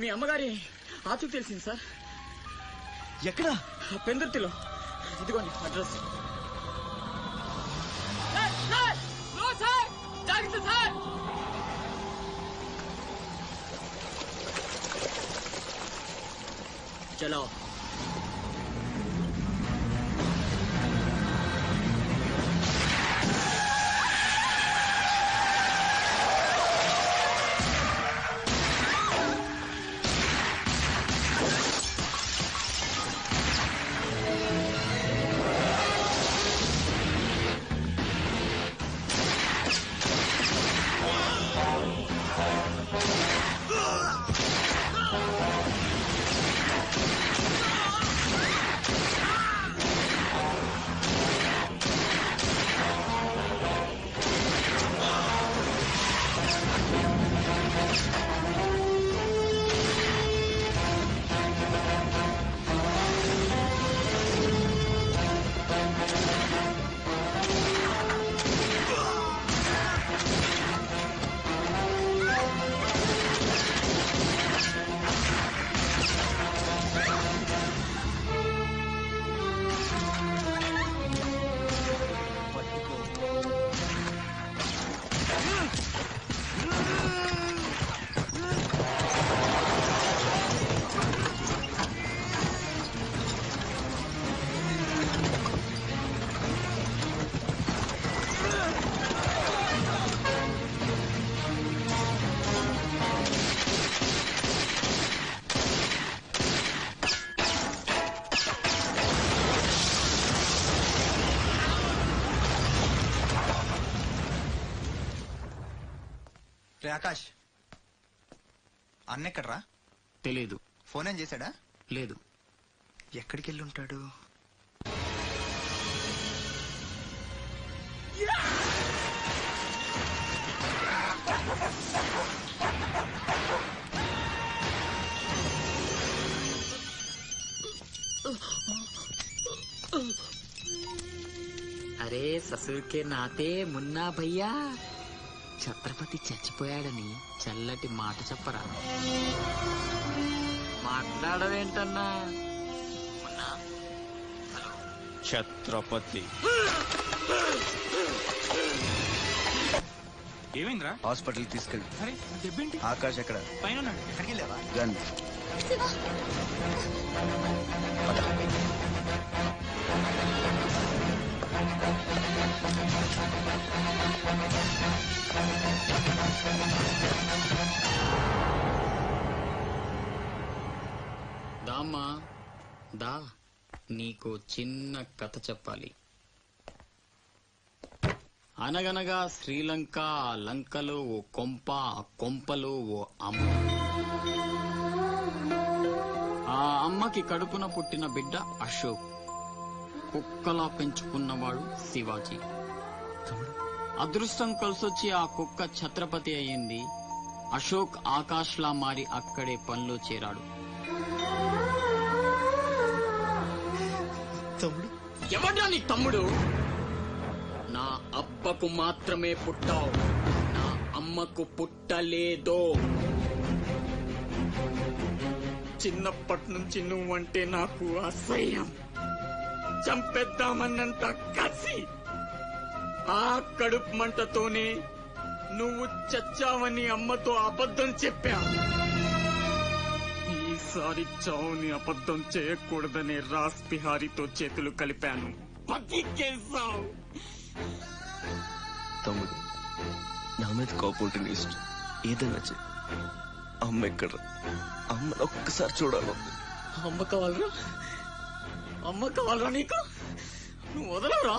మీ అమ్మగారి ఆచూకు తెలిసింది సార్. ఎక్కడ? పెందుర్తిలో. ఇదిగోండి అడ్రస్. చలో. ఆకాష్ అన్నెక్కడ్రా? తెలీదు. ఫోన్ ఏం చేశాడా? లేదు. ఎక్కడికి వెళ్ళి ఉంటాడు? అరే ససుర్కే నాతే మున్నా భయ్యా, ఛత్రపతి చచ్చిపోయాడని చల్లటి మాట చెప్పరా. మాట్లాడవేంటన్నా? మున్నా. ఛత్రపతి ఏమైందిరా? హాస్పిటల్ తీసుకెళ్ళి. అరే దెబ్బేంటి? ఆకాష్ ఎక్కడ? పైన ఉన్నాడు. ఎక్కడికి వెళ్ళావా? గన్. దామ్మా దా, నీకు చిన్న కథ చెప్పాలి. అనగనగా శ్రీలంక, ఆ లంకలో ఓ కొంప, ఆ కొంపలో ఓ అమ్మ. ఆ అమ్మకి కడుపున పుట్టిన బిడ్డ అశోక్, కుక్కలా పెంచుకున్నవాడు శివాజీ. అదృష్టం కలిసొచ్చి ఆ కుక్క ఛత్రపతి అయ్యింది. అశోక్ ఆకాష్లా మారి అక్కడే పనిలో చేరాడు. తమ్ముడు ఎవడ్రా నీ తమ్ముడు? నా అబ్బకు మాత్రమే పుట్టావు, నా అమ్మకు పుట్టలేదో. చిన్నప్పటి నుంచి నువ్వంటే నాకు అసహ్యం, చంపేద్దామన్నంత కసి. ఆ కడుపు మంటతోనే నువ్వు చచ్చావని అమ్మతో అబద్ధం చెప్పా. ఈసారి చావుని అబద్ధం చేయకూడదనే రాస్ బిహారీతో చేతులు కలిపాను. బతికేశావు. తమ్ముడు, నా మీద కోపం ఉంటుంది, ఇష్టం ఏదైనా చెయ్యి. అమ్మ ఎక్కడ? అమ్మను ఒక్కసారి చూడాలి. అమ్మ కావాలరా? అమ్మ కావాలరా నీకు? నువ్వు వదలవురా,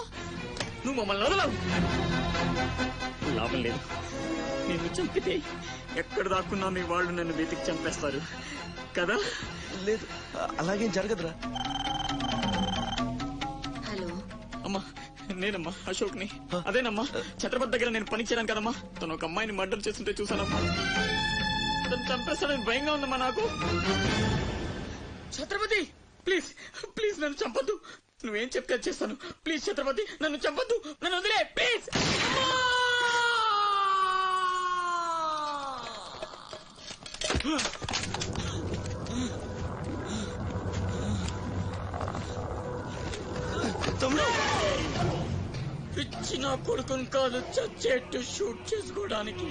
నువ్వు మమ్మల్ని వదలవు. లాభం లేదు, నిన్ను చంపితే ఎక్కడ దాక్కున్నా మీ వాళ్ళు నన్ను వెతికి చంపేస్తారు కదా. లేదు, అలాగేం జరగదురా. హలో అమ్మా, నేనమ్మా అశోక్ ని. అదేనమ్మా ఛత్రపతి దగ్గర నేను పని చేయను కదమ్మా. తను ఒక అమ్మాయిని మర్డర్ చేస్తుంటే చూసానమ్మా. తను చంపేస్తాడని భయంగా ఉందమ్మా నాకు. ఛత్రపతి ప్లీజ్ ప్లీజ్ నన్ను చంపొద్దు. నువ్వేం చెప్తే చేస్తాను. ప్లీజ్ ఛత్రపతి నన్ను చంపొద్దు, నన్ను వదిలే ప్లీజ్. తమ్ముడు పిచ్చిన కొడుకుని కాదు చచ్చేట్టు షూట్ చేసుకోవడానికి.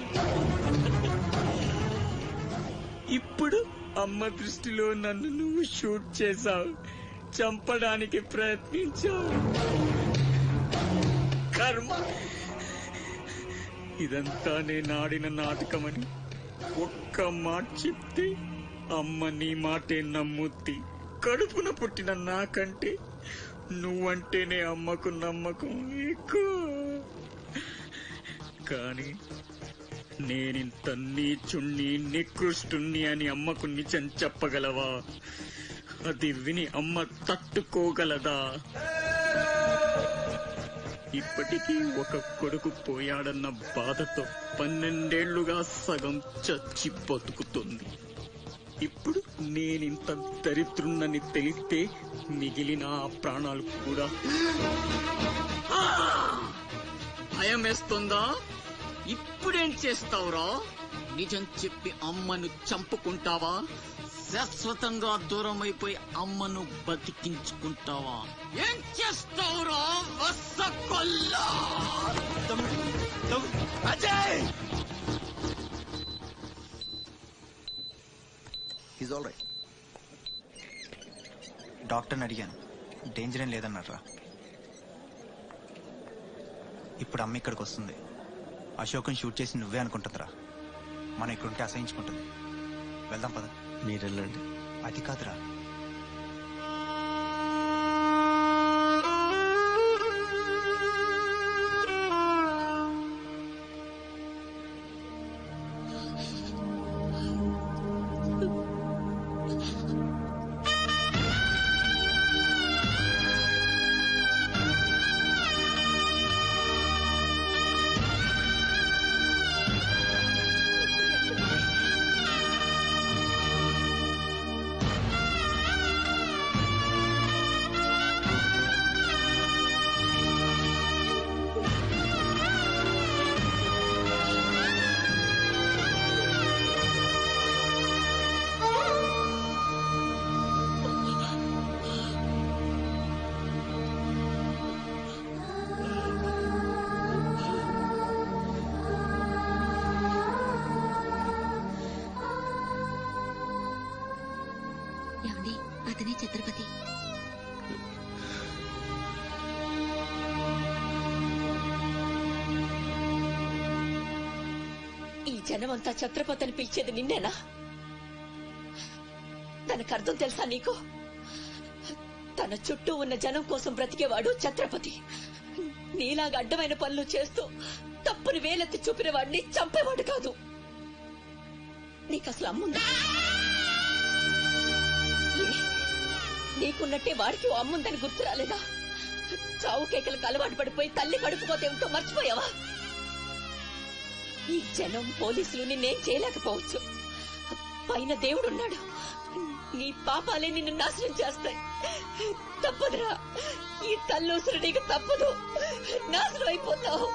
ఇప్పుడు అమ్మ దృష్టిలో నన్ను నువ్వు షూట్ చేశావు, చంపడానికి ప్రయత్నించావు. కర్మ. ఇదంతా నేను ఆడిన నాటకమని ఒక్క మాట చెప్తే అమ్మ నీ మాటే నమ్ముద్ది. కడుపున పుట్టిన నాకంటే నువ్వంటేనే అమ్మకు నమ్మకం ఎక్కువ. కానీ నేనింత నీచుణ్ణి నికృష్టుణ్ణి అని అమ్మకు నిజం చెప్పగలవా? అది విని అమ్మ తట్టుకోగలదా? ఇప్పటికీ ఒక కొడుకు పోయాడన్న బాధతో 12 ఏళ్లుగా సగం చచ్చి బతుకుతుంది. ఇప్పుడు నేనింత దరిద్రున్నని తెలిస్తే మిగిలిన ఆ ప్రాణాలు కూడా భయం వేస్తుందా? ఇప్పుడేం చేస్తావురా? నిజం చెప్పి అమ్మను చంపుకుంటావా? శాశ్వతంగా దూరం అయిపోయి అమ్మను బతికించుకుంటావా? ఏం చేస్తావురా వసకొల్లా? Ajay is all right. డాక్టర్ని అడిగాను, డేంజర్ ఏం లేదన్నారా. ఇప్పుడు అమ్మ ఇక్కడికి వస్తుంది. అశోకం షూట్ చేసి నువ్వే అనుకుంటుందిరా. మనం ఇక్కడుంటే అసహించుకుంటుంది. వెళ్దాం పద. మీరు వెళ్ళండి. అది కాదురా, ఏమండి, అతనే ఛత్రపతి. ఈ జనమంతా ఛత్రపతి అని పిలిచేది నిన్నేనా? దానికి అర్థం తెలుసా నీకు? తన చుట్టూ ఉన్న జనం కోసం బ్రతికేవాడు ఛత్రపతి. నీలాగా అడ్డమైన పనులు చేస్తూ తప్పుని వేలెత్తి చూపిన వాడిని చంపేవాడు కాదు. నీకు అసలు అమ్ముందా? నీకున్నట్టే వాడికి అమ్ముందని గుర్తు రాలేదా? చావు కేకలకు అలవాటు పడిపోయి తల్లి కడుపుకోతే ఏమిటో మర్చిపోయావా? ఈ జనం పోలీసులు నిన్నేం చేయలేకపోవచ్చు. పైన దేవుడున్నాడు. నీ పాపాలే నిన్ను నాశనం చేస్తాయి. తప్పదురా, ఈ తల్లూసులు నీకు తప్పదు. నాశనం అయిపోతావు.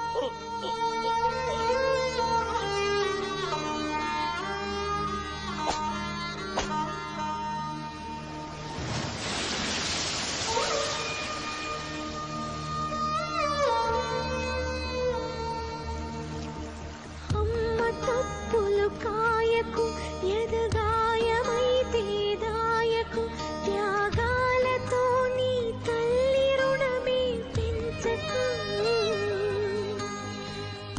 తప్పులు కాయకు, ఎదగాయమైతే దాయకు, త్యాగాలతో నీ తల్లి రుణమే పెంచకు.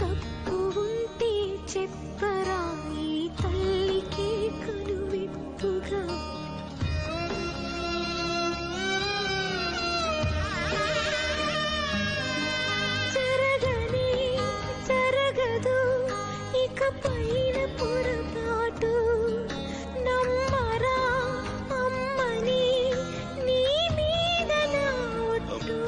తప్పు ఉంటే చెప్పరా, ఈ తల్లికి కనువిప్పుగా. జరగని జరగదు ఇక పైన పొరపాటు. నమ్మరా అమ్మని, నీ మీద నా ఒట్టు.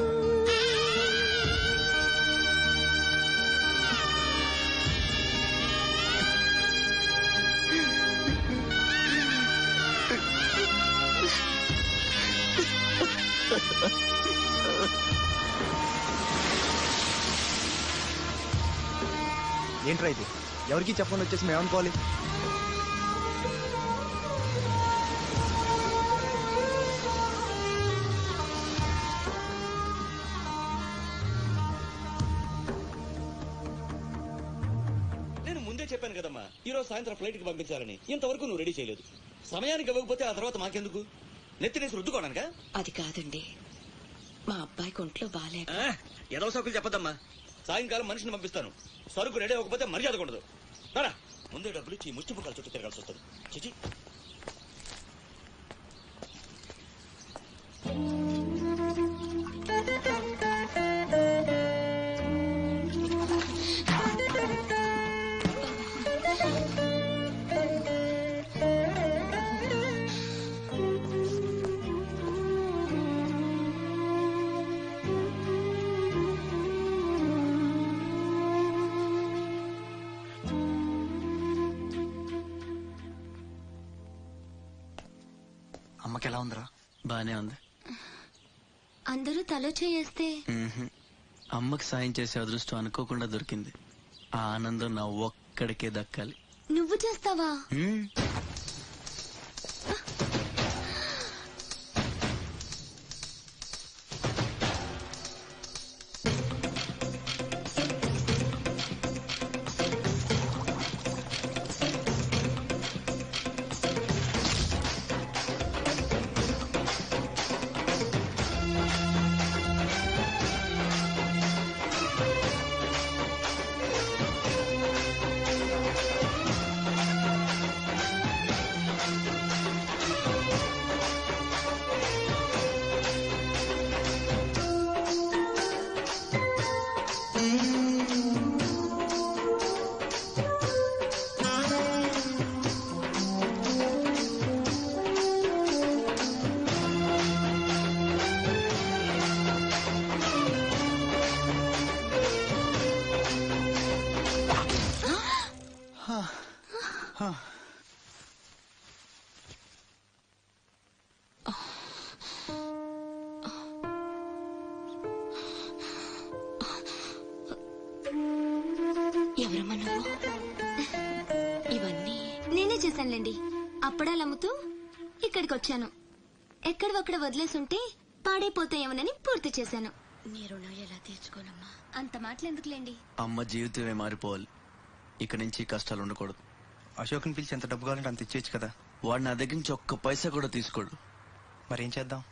ఏంట్రా ఇది? ఎవరికి చెప్పకుండా వచ్చేసి మేము అనుకోవాలి. ముందే చెప్పాను కదమ్మా ఈ రోజు సాయంత్రం ఫ్లైట్ కి పంపించాలని. ఇంతవరకు నువ్వు రెడీ చేయలేదు. సమయానికి ఇవ్వకపోతే ఆ తర్వాత మాకెందుకు? నెత్తినేసి రుద్దుకోవడానికా? అది కాదండి, మా అబ్బాయికి ఒంట్లో బాగాలేక. ఏదో సౌకులు చెప్పదమ్మా. సాయంకాలం మనిషిని పంపిస్తాను. సరుకు రెడీ అవ్వకపోతే మర్యాద ఉండదు. రారా, ముందే డబ్బులు ఇచ్చి ముష్టి ముఖాలు చుట్టూ తిరగాల్సి వస్తుంది. చిచి. అమ్మకి ఎలా ఉందిరా? బానే ఉంది. అందరూ తలో చేయేస్తే అమ్మకి సాయం చేసే అదృష్టం అనుకోకుండా దొరికింది. ఆ ఆనందం నా ఒక్కడికే దక్కాలి. నువ్వు చేస్తావా? ఎవరమ్మా నువ్వు? ఇవన్నీ నేనే చేశానులేండి. అప్పడాలు అమ్ముతూ ఇక్కడికి వచ్చాను. ఎక్కడొక్కడ వదిలేసుంటే పాడైపోతాయేమోనని పూర్తి చేశాను. నీ రుణం ఎలా తీర్చుకోనమ్మా? అంత మాటలు ఎందుకులేండి. అమ్మ జీవితమే మారిపోవాలి. ఇక్కడి నుంచి కష్టాలు ఉండకూడదు. అశోక్ని పిలిచి ఎంత డబ్బు కావాలంటే అంత ఇచ్చేయచ్చు కదా. వాడు నా దగ్గర నుంచి ఒక్క పైసా కూడా తీసుకోడు. మరేం చేద్దాం?